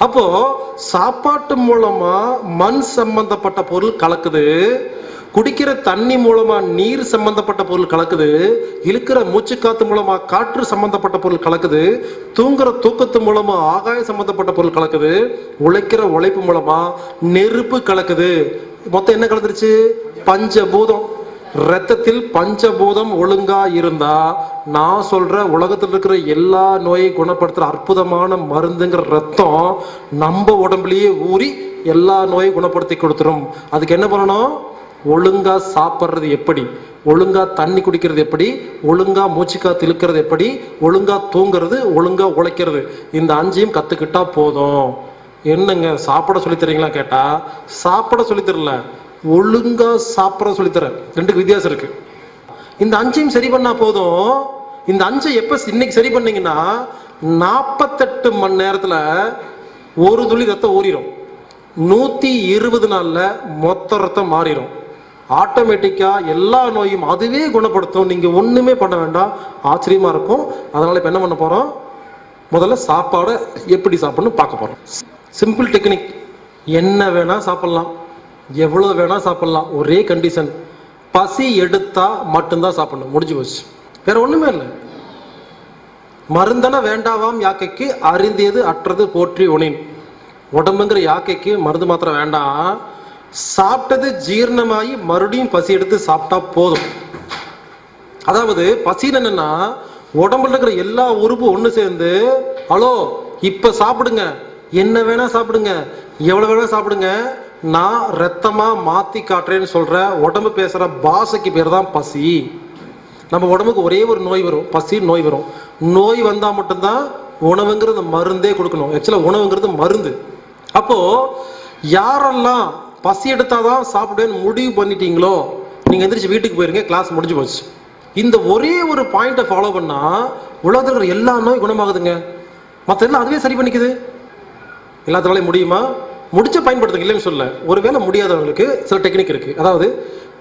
அப்போ சாப்பாட்டு மூலமா மண் சம்பந்தப்பட்ட பொருள் கலக்குது, குடிக்கிற தண்ணி மூலமா நீர் சம்பந்தப்பட்ட பொருள் கலக்குது, இழுக்கிற மூச்சு காத்து மூலமா காற்று சம்பந்தப்பட்ட பொருள் கலக்குது, தூங்குற தூக்கத்து மூலமா ஆகாய சம்பந்தப்பட்ட பொருள் கலக்குது, உழைக்கிற உழைப்பு மூலமா நெருப்பு கலக்குது. மொத்தம் என்ன கலந்துருச்சு? பஞ்சபூதம். ரத்தத்தில் பஞ்சபூதம் ஒழுங்கா இருந்தா நான் சொல்ற உலகத்தில் இருக்கிற எல்லா நோயை குணப்படுத்துற அற்புதமான மருந்துங்கிற ரத்தம் நம்ம உடம்புலயே ஊறி எல்லா நோயை குணப்படுத்தி கொடுத்துரும். அதுக்கு என்ன பண்ணணும்? ஒழுங்கா சாப்பிட்றது எப்படி, ஒழுங்கா தண்ணி குடிக்கிறது எப்படி, ஒழுங்கா மூச்சுக்காத்து இழுக்கிறது எப்படி, ஒழுங்கா தூங்குறது, ஒழுங்கா உழைக்கிறது, இந்த 5ஐயும் கத்துக்கிட்டா போதும். என்னங்க சாப்பிட சொல்லித்தரீங்களா கேட்டா, சாப்பிட சொல்லித்தரல, ஒழுங்கா சாப்பிட சொல்லித்தர. ரெண்டுக்கு வித்தியாசம் இருக்கு. இந்த 5ஐயும் சரி பண்ணா போதும். இந்த 5ஐ எப்ப இன்னைக்கு சரி பண்ணீங்கன்னா 48 மணி நேரத்துல ஒரு துளி ரத்தம் ஊறிடும். 120 நாள்ல மொத்த ரத்தம் மாறிடும். ஆட்டோமேட்டிக்கா எல்லா நோயும் அதுவே குணப்படுத்தும். நீங்க ஒண்ணுமே பண்ண வேண்டாம். ஆச்சரியமா இருக்கும். அதனால இப்ப என்ன பண்ண போறோம்? முதல்ல சாப்பாடை எப்படி சாப்பிடணும் பார்க்க போறோம். Simple technique. என்ன வேணா சாப்பிடலாம், எவ்வளவு வேணா சாப்பிடலாம். ஒரே கண்டிஷன், பசி எடுத்தா மட்டும்தான் சாப்பிடணும். முடிஞ்சு போச்சு. வேற ஒண்ணுமே இல்லை. மருந்தன வேண்டாவாம் யாக்கைக்கு அறிந்தியது அற்றது போற்றி உனின். உடம்புங்கிற யாக்கைக்கு மருந்து மாத்திரம் வேண்டாம். சாப்பிட்டது ஜீரணமாகி மறுபடியும் பசி எடுத்து சாப்பிட்டா போதும். அதாவது பசின்னு என்னன்னா, உடம்புல இருக்கிற எல்லா உறுப்பு ஒண்ணு சேர்ந்து, ஹலோ இப்ப சாப்பிடுங்க, என்ன வேணா சாப்பிடுங்க, எவ்வளவு வேணா சாப்பிடுங்க, நான் ரத்தமா மாத்தி காட்டுறேன்னு சொல்ற உடம்பு பேசுற பாஷைக்கு பேர் தான் பசி. நம்ம உடம்புக்கு ஒரே ஒரு நோய் வரும், பசி நோய் வரும். நோய் வந்தா மட்டும்தான் உணவுங்கிறது மருந்தே கொடுக்கணும். ஆக்சுவலா உணவுங்கிறது மருந்து. அப்போ யாரெல்லாம் பசி எடுத்தாதான் சாப்பிடுவேன்னு முடிவு பண்ணிட்டீங்களோ, நீங்க எந்திரிச்சு வீட்டுக்கு போயிருங்க, கிளாஸ் முடிஞ்சு போச்சு. இந்த ஒரே ஒரு பாயிண்ட ஃபாலோ பண்ணா உலகத்தில் இருக்கிற எல்லா நோய் குணமாகுதுங்க. மற்ற எல்லாம் அதுவே சரி பண்ணிக்குது. எல்லாத்தாலையும் முடியுமா? முடிச்ச பயன்படுத்துங்க, இல்லைன்னு சொல்ல. ஒருவேளை முடியாதவங்களுக்கு சில டெக்னிக் இருக்கு. அதாவது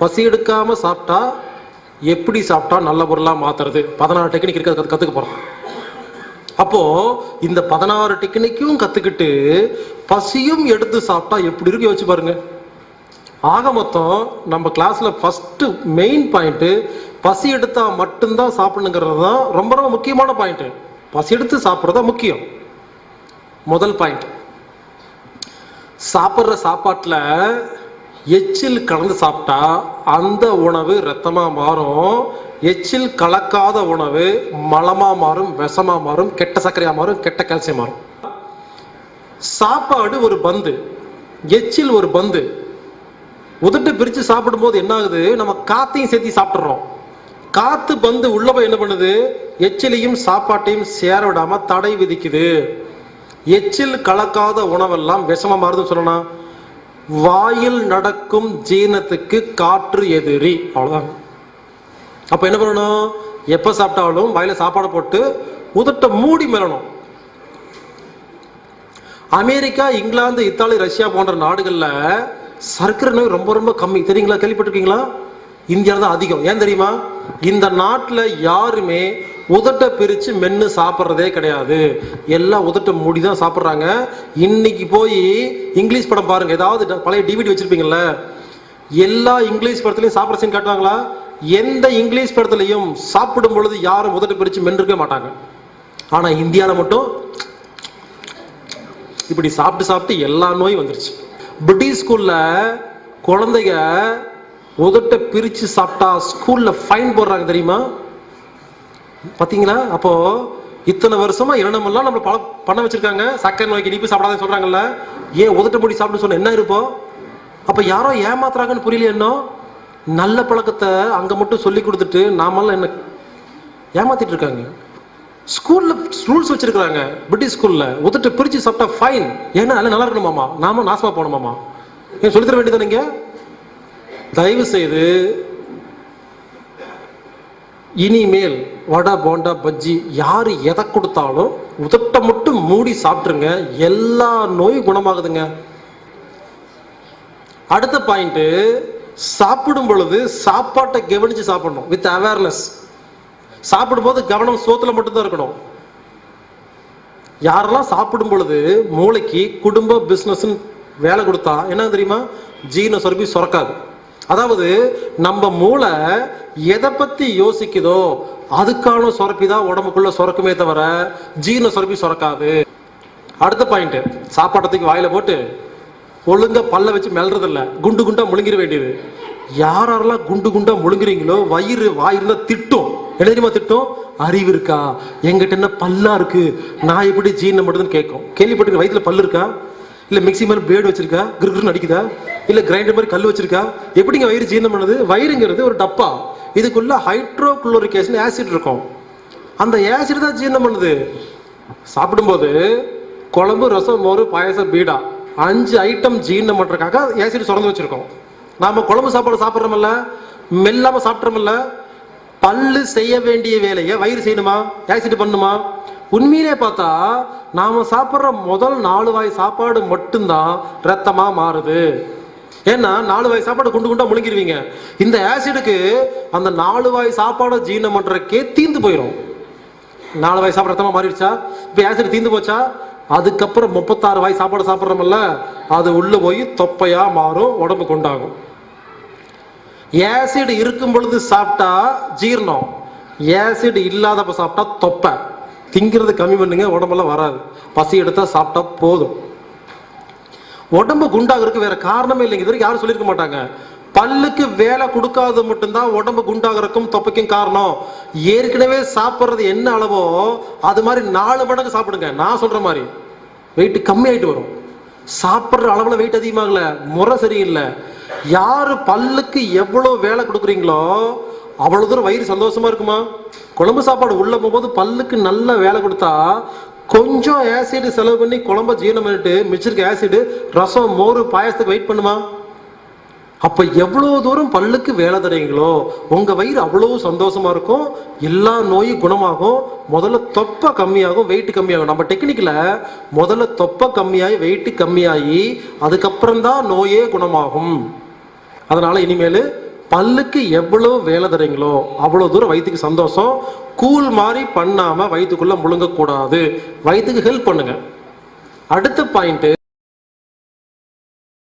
பசி எடுக்காம சாப்பிட்டா எப்படி சாப்பிட்டா நல்ல பொருளா மாத்துறது, 16 டெக்னிக் இருக்கு. அதை கத்துக்க போறோம். அப்போ இந்த 16 டெக்னிக்கும் கத்துக்கிட்டு பசியும் எடுத்து சாப்பிட்டா எப்படி இருக்கு யோசிச்சு பாருங்க. ஆக மொத்தம் நம்ம கிளாஸ்ல ஃபர்ஸ்ட் மெயின் பாயிண்ட், பசி எடுத்தா மட்டும்தான் சாப்பிடணுங்கிறது தான் ரொம்ப ரொம்ப முக்கியமான பாயிண்ட். பசி எடுத்து சாப்பிட்றதா முக்கியம். முதல் பாயிண்ட், சாப்பிட்ற சாப்பாட்டுல எச்சில் கலந்து சாப்பிட்டா அந்த உணவு ரத்தமா மாறும். எச்சில் கலக்காத உணவு மலமா மாறும், விஷமா மாறும், கெட்ட சர்க்கரையா மாறும், கெட்ட கால்சியம் மாறும். சாப்பாடு ஒரு பந்து, எச்சில் ஒரு பந்து. உதட்டு பிரிச்சு சாப்பிடும் போது என்ன ஆகுது? நம்ம காத்தையும் சேர்த்து சாப்பிட்டுறோம். காத்து பந்து உள்ள போய் என்ன பண்ணுது? எச்சிலையும் சாப்பாட்டையும் சேர விடாம தடை விதிக்குது. எச்சில் கலக்காத உணவெல்லாம் விஷமா மாறுதுன்னு சொல்லணும். வாயில் நடக்கும் ஜீரணத்துக்கு காற்று எதிரி, அவ்வளவுதான். அப்ப என்ன பண்ணணும்? எப்ப சாப்பிட்டாலும் வாயில சாப்பாடு போட்டு உதட்ட மூடி மெல்லணும். அமெரிக்கா, இங்கிலாந்து, இத்தாலி, ரஷ்யா போன்ற நாடுகள்ல சர்க்கரை நோய் ரொம்ப ரொம்ப கம்மி. தெரியுங்களா? கேள்விப்பட்டிருக்கீங்களா? இந்தியாவில் தான் அதிகம். ஏன் தெரியுமா? இந்த நாட்டுல யாருமே உதட்ட பிரிச்சு மென்னு சாப்பிட்றதே கிடையாது. எல்லாம் உதட்ட மூடி தான் சாப்பிட்றாங்க. இன்னைக்கு போய் இங்கிலீஷ் படம் பாருங்க, ஏதாவது பழைய டிவிடி வச்சிருப்பீங்கல்ல, எல்லா இங்கிலீஷ் படத்துலையும் சாப்பிட்ற சீன் காட்டுவாங்களா? எந்த இங்கிலீஷ் படத்துலையும் சாப்பிடும் பொழுது யாரும் உதட்ட பிரிச்சு மென்றுக்கவே மாட்டாங்க. ஆனா இந்தியாவில் மட்டும் இப்படி சாப்பிட்டு சாப்பிட்டு எல்லா நோயும் வந்துருச்சு. பிரிட்டிஷ் ஸ்கூல்ல குழந்தைங்க உதட்ட பிரிச்சு சாப்பிட்டா ஸ்கூல்ல ஃபைன் போடுறாங்க, தெரியுமா? பாத்தீங்களா? அப்போ இத்தனை வருஷமா என்னமெல்லாம் நம்ம பண்ண வச்சிருக்காங்க. சக்கரை நோய்க்கு இனிப்பு சாப்பிடாத சொல்றாங்கல்ல, ஏன் உதட்ட மூடி சாப்பிட்டு சொன்ன என்ன இருப்போம்? அப்ப யாரோ ஏமாத்துறாங்கன்னு புரியல. என்ன நல்ல பழக்கத்தை அங்க மட்டும் சொல்லி கொடுத்துட்டு நாமெல்லாம் என்ன ஏமாத்திட்டு இருக்காங்க. ஸ்கூல்ல ரூல்ஸ் வச்சிருக்காங்க. பிரிட்டிஷ் ஸ்கூல்ல உதட்ட பிரிச்சு சாப்பிட்டா ஃபைன். ஏன்னா அதெல்லாம் நல்லா இருக்கணுமாமா, நாம நாசமா போகணுமாமா. ஏன் சொல்லித்தர வேண்டியது? நீங்க தயவு செய்து இனிமேல் வடை, போண்டா, பஜ்ஜி யாரு எதை கொடுத்தாலும் உதட்ட மட்டும் மூடி சாப்பிட்டுருங்க, எல்லா நோயும் குணமாகுதுங்க. அடுத்த பாயிண்ட், சாப்பிடும் பொழுது சாப்பாட்டை கவனிச்சு சாப்பிடணும், வித் அவேர்னஸ். சாப்பிடும் போது கவனம் சோத்துல மட்டும்தான் இருக்கணும். யாரெல்லாம் சாப்பிடும் பொழுது மூளைக்கு குடும்ப பிசினஸ் வேலை கொடுத்தா என்ன தெரியுமா, ஜீரண சுரப்பி சுரக்காது. அதாவது நம்ம மூளை எதை பத்தி யோசிக்குதோ அதுக்கான சுரப்பி தான் உடம்புக்குள்ள சுரக்குமே தவிர ஜீரண சுரப்பி சுரக்காது. அடுத்த பாயிண்ட், சாப்பாட்டத்துக்கு வாயில போட்டு ஒழுங்கா பல்ல வச்சு மெல்றது இல்ல, குண்டு குண்டா முழுங்கிற வேண்டியது. யாரெல்லாம் குண்டு குண்டா முழுங்குறீங்களோ வயிறு வாயிருந்தா திட்டும். என்ன தெரியுமா திட்டும்? அறிவு இருக்கா, எங்கிட்ட என்ன பல்லா இருக்கு, நான் எப்படி ஜீரணம் பண்ணுறதுன்னு கேட்கும். கேள்விப்பட்டிருக்க வயிற்றுல பல்லு இருக்கா, இல்ல மிக்சி மாதிரி பிளேடு வச்சிருக்கா, கிருகிருன்னு அடிக்குதா, இல்ல கிரைண்டர் மாதிரி கல் வச்சிருக்கா, எப்படிங்க வயிறு ஜீரணம் பண்ணுது? வயிறுங்கிறது ஒரு டப்பா, இதுக்குள்ள ஹைட்ரோகுளோரிக் ஆசிட் இருக்கும். அந்த ஆசிட் தான் ஜீரணம் பண்ணுது. சாப்பிடும்போது குழம்பு, ரசம், மோர், பாயசம், பீடா 5 ஐட்டம் ஜீரணம் பண்றதுக்காக ஆசிட் சுரந்து வச்சிருக்கோம். நாம குழம்பு சாப்பாடு சாப்பிட்றோம்ல, மெல்லாம சாப்பிட்றோம்ல, பல்லு செய்ய வேண்டிய வேலையை வயிறு செய்யணுமா, ஆசிட் பண்ணுமா? உண்மையிலே பார்த்தா நாம சாப்பிட்ற முதல் 4 வாய் சாப்பாடு மட்டும்தான் ரத்தமா மாறுது. ஏன்னா 4 வாய் சாப்பாடு குண்டு குண்டா முழுங்கிடுவீங்க. இந்த ஆசிடுக்கு அந்த 4 வாய் சாப்பாடு ஜீரணம் பண்றதுக்கே தீந்து போயிடும். 4 வாய் சாப்பாடு ரத்தமா மாறிடுச்சா, இப்ப ஆசிட் தீந்து போச்சா, அதுக்கப்புறம் 36 வாய் சாப்பாடு சாப்பிட்றோம்ல, அது உள்ள போய் தொப்பையா மாறும், உடம்பு கொண்டாகும். ஆசிட் இருக்கும் பொழுது சாப்பிட்டா ஜீரணம், ஆசிட் இல்லாதப்ப சாப்பிட்டா தொப்பை. திங்கிறது கம்மி பண்ணுங்க, உடம்பெல்லாம் வராது. பசி எடுத்தா சாப்பிட்டா போதும். உடம்பு குண்டாகிறதுக்கு வேற காரணமே இல்லைங்க. இது வரைக்கும் யாரும் சொல்லியிருக்க மாட்டாங்க. பல்லுக்கு வேலை கொடுக்காது மட்டும்தான் உடம்பு குண்டாகிறதுக்கும் தொப்பைக்கும் காரணம். ஏற்கனவே சாப்பிட்றது என்ன அளவோ அது மாதிரி 4 மடங்கு சாப்பிடுங்க. நான் சொல்ற மாதிரி வெயிட் கம்மி ஆயிட்டு வரும். சாப்பிட்ற அளவுல வெயிட் அதிகமாகல, முறை சரியில்லை. யாரு பல்லுக்கு எவ்வளவு வேலை கொடுக்குறீங்களோ அவ்வளவு தூரம் வயிறு சந்தோஷமா இருக்குமா? குழம்பு சாப்பாடு உள்ள போகும்போது பல்லுக்கு நல்ல வேலை கொடுத்தா கொஞ்சம் ஆசிட் செலவு பண்ணி குழம்ப ஜீரணம் பண்ணிட்டு மிச்சிருக்க ஆசிட் ரசம், மோர், பாயசத்துக்கு வெயிட் பண்ணுமா? அப்ப எவ்வளவு தூரம் பல்லுக்கு வேலை தரீங்களோ உங்க வயிறு அவ்வளவு சந்தோஷமா இருக்கும், எல்லா நோயும் குணமாகும். முதல்ல தொப்பை கம்மியாகும், வெயிட் கம்மியாகும். நம்ம டெக்னிக்ல முதல்ல தொப்பை கம்மியாகி வெயிட் கம்மியாகி அதுக்கப்புறம் தான் நோயே குணமாகும். அதனால இனிமேல் பல்லுக்கு எவ்வளவு வேலை தரீங்களோ அவ்வளவு தூரம் வயிற்றுக்கு சந்தோஷம். கூழ் மாதிரி பண்ணாம வயிற்றுக்குள்ள முழுங்க கூடாது, வயிற்றுக்கு ஹெல்ப் பண்ணுங்க. அடுத்த பாயிண்ட்,